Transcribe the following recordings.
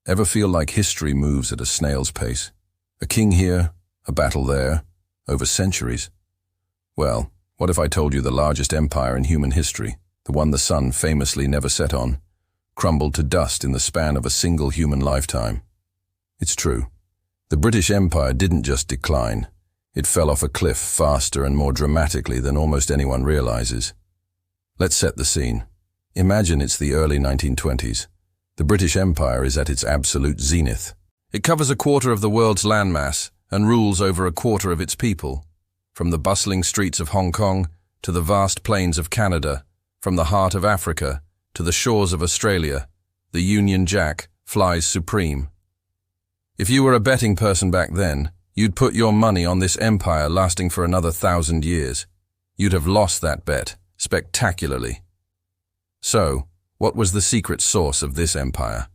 Ever feel like history moves at a snail's pace? A king here, a battle there, over centuries? Well, what if I told you the largest empire in human history, the one the sun famously never set on, crumbled to dust in the span of a single human lifetime? It's true. The British Empire didn't just decline. It fell off a cliff faster and more dramatically than almost anyone realizes. Let's set the scene. Imagine it's the early 1920s. The British Empire is at its absolute zenith. It covers a quarter of the world's landmass and rules over a quarter of its people. From the bustling streets of Hong Kong to the vast plains of Canada, from the heart of Africa to the shores of Australia, the Union Jack flies supreme. If you were a betting person back then, you'd put your money on this empire lasting for another 1,000 years. You'd have lost that bet, spectacularly. So, what was the secret source of this empire?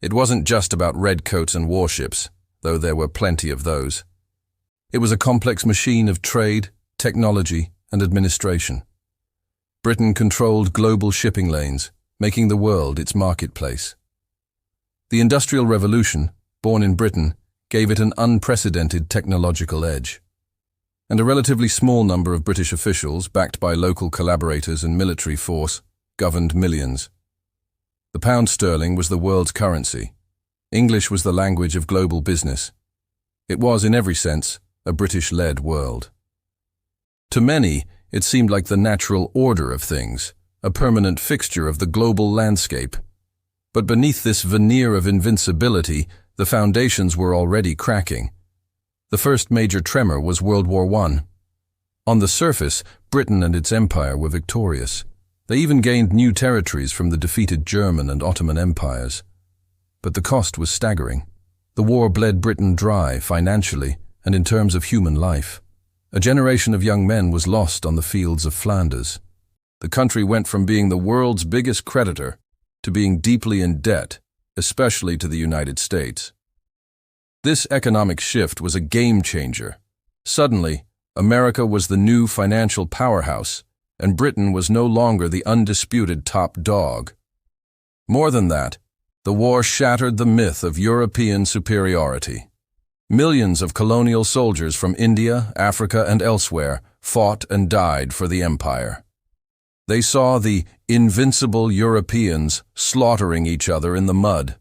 It wasn't just about redcoats and warships, though there were plenty of those. It was a complex machine of trade, technology, and administration. Britain controlled global shipping lanes, making the world its marketplace. The Industrial Revolution, born in Britain, gave it an unprecedented technological edge. And a relatively small number of British officials, backed by local collaborators and military force, governed millions. The pound sterling was the world's currency. English was the language of global business. It was, in every sense, a British-led world. To many, it seemed like the natural order of things, a permanent fixture of the global landscape. But beneath this veneer of invincibility, the foundations were already cracking. The first major tremor was World War I. On the surface, Britain and its empire were victorious. They even gained new territories from the defeated German and Ottoman empires. But the cost was staggering. The war bled Britain dry financially and in terms of human life. A generation of young men was lost on the fields of Flanders. The country went from being the world's biggest creditor to being deeply in debt, especially to the United States. This economic shift was a game changer. Suddenly, America was the new financial powerhouse, and Britain was no longer the undisputed top dog. More than that, the war shattered the myth of European superiority. Millions of colonial soldiers from India, Africa, and elsewhere fought and died for the empire. They saw the invincible Europeans slaughtering each other in the mud,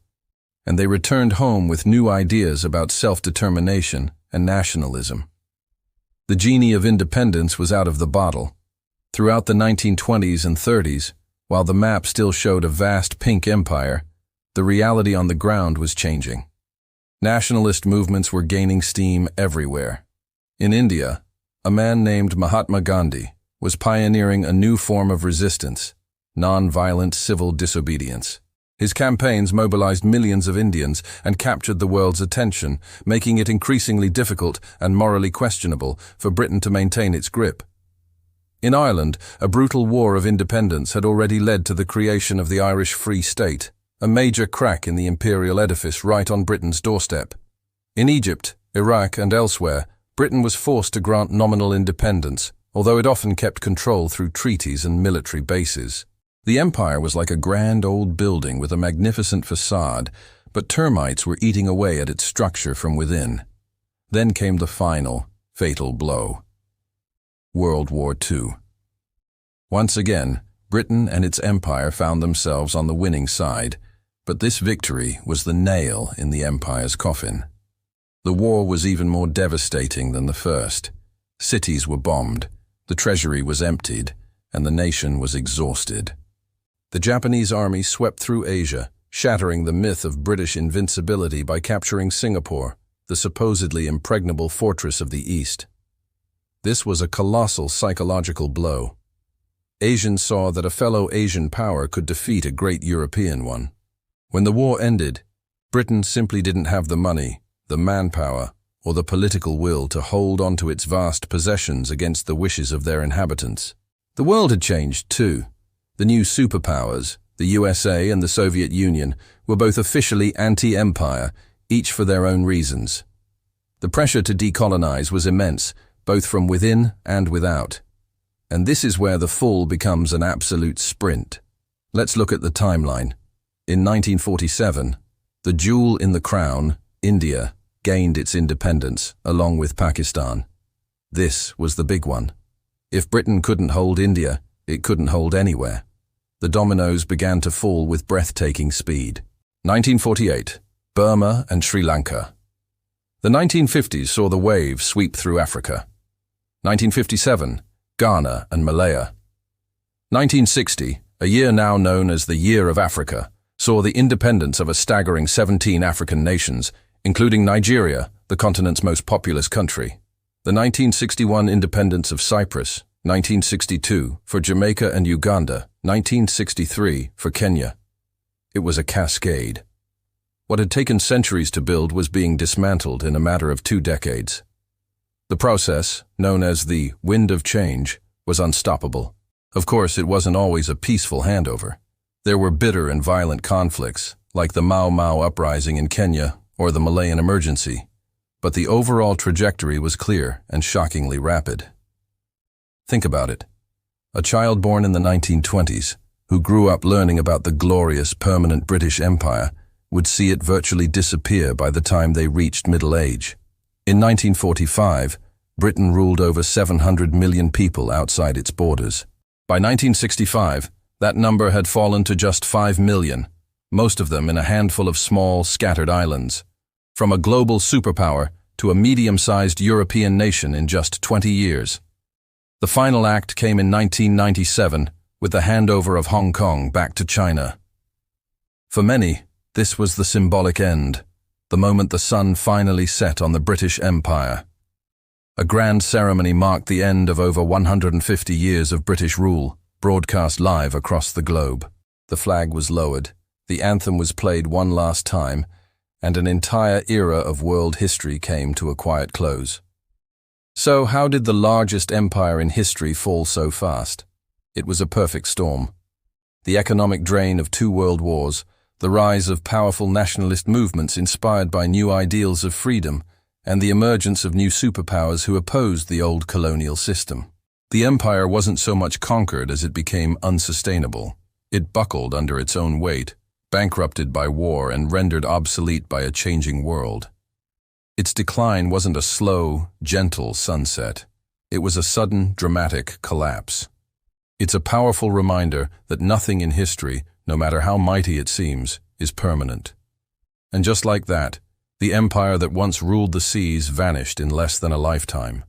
and they returned home with new ideas about self-determination and nationalism. The genie of independence was out of the bottle. Throughout the 1920s and 30s, while the map still showed a vast pink empire, the reality on the ground was changing. Nationalist movements were gaining steam everywhere. In India, a man named Mahatma Gandhi was pioneering a new form of resistance, non-violent civil disobedience. His campaigns mobilized millions of Indians and captured the world's attention, making it increasingly difficult and morally questionable for Britain to maintain its grip. In Ireland, a brutal war of independence had already led to the creation of the Irish Free State, a major crack in the imperial edifice right on Britain's doorstep. In Egypt, Iraq, and elsewhere, Britain was forced to grant nominal independence, although it often kept control through treaties and military bases. The empire was like a grand old building with a magnificent facade, but termites were eating away at its structure from within. Then came the final, fatal blow. World War II. Once again, Britain and its empire found themselves on the winning side, but this victory was the nail in the empire's coffin. The war was even more devastating than the first. Cities were bombed, the treasury was emptied, and the nation was exhausted. The Japanese army swept through Asia, shattering the myth of British invincibility by capturing Singapore, the supposedly impregnable fortress of the East. This was a colossal psychological blow. Asians saw that a fellow Asian power could defeat a great European one. When the war ended, Britain simply didn't have the money, the manpower, or the political will to hold onto its vast possessions against the wishes of their inhabitants. The world had changed too. The new superpowers, the USA and the Soviet Union, were both officially anti-empire, each for their own reasons. The pressure to decolonize was immense, both from within and without. And this is where the fall becomes an absolute sprint. Let's look at the timeline. In 1947, The jewel in the crown, India, gained its independence, along with Pakistan. This was the big one. If Britain couldn't hold India, it couldn't hold anywhere. The dominoes began to fall with breathtaking speed. 1948, Burma and Sri Lanka. The 1950s saw the wave sweep through Africa. 1957, Ghana and Malaya. 1960, a year now known as the Year of Africa, saw the independence of a staggering 17 African nations, including Nigeria, the continent's most populous country. The 1961 independence of Cyprus, 1962 for Jamaica and Uganda, 1963 for Kenya. It was a cascade. What had taken centuries to build was being dismantled in a matter of 2 decades. The process, known as the wind of change, was unstoppable. Of course, it wasn't always a peaceful handover. There were bitter and violent conflicts, like the Mau Mau uprising in Kenya or the Malayan emergency, but the overall trajectory was clear and shockingly rapid. Think about it. A child born in the 1920s, who grew up learning about the glorious, permanent British Empire, would see it virtually disappear by the time they reached middle age. In 1945, Britain ruled over 700 million people outside its borders. By 1965, that number had fallen to just 5 million, most of them in a handful of small, scattered islands. From a global superpower to a medium-sized European nation in just 20 years. The final act came in 1997 with the handover of Hong Kong back to China. For many, this was the symbolic end, the moment the sun finally set on the British Empire. A grand ceremony marked the end of over 150 years of British rule, broadcast live across the globe. The flag was lowered, the anthem was played one last time, and an entire era of world history came to a quiet close. So, how did the largest empire in history fall so fast? It was a perfect storm. The economic drain of 2 world wars, the rise of powerful nationalist movements inspired by new ideals of freedom, and the emergence of new superpowers who opposed the old colonial system. The empire wasn't so much conquered as it became unsustainable. It buckled under its own weight, bankrupted by war and rendered obsolete by a changing world. Its decline wasn't a slow, gentle sunset. It was a sudden, dramatic collapse. It's a powerful reminder that nothing in history, no matter how mighty it seems, is permanent. And just like that, the empire that once ruled the seas vanished in less than a lifetime.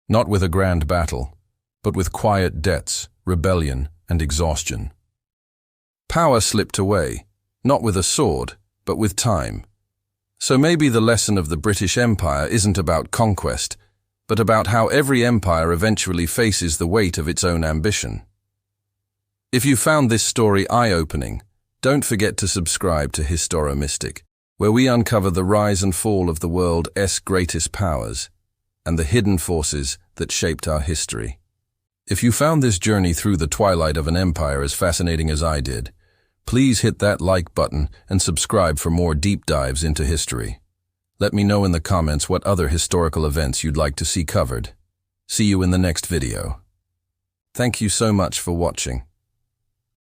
Not with a grand battle, but with quiet debts, rebellion, and exhaustion. Power slipped away, not with a sword, but with time. So maybe the lesson of the British Empire isn't about conquest, but about how every empire eventually faces the weight of its own ambition. If you found this story eye-opening, don't forget to subscribe to HistoroMystic, where we uncover the rise and fall of the world's greatest powers and the hidden forces that shaped our history. If you found this journey through the twilight of an empire as fascinating as I did, please hit that like button and subscribe for more deep dives into history. Let me know in the comments what other historical events you'd like to see covered. See you in the next video. Thank you so much for watching.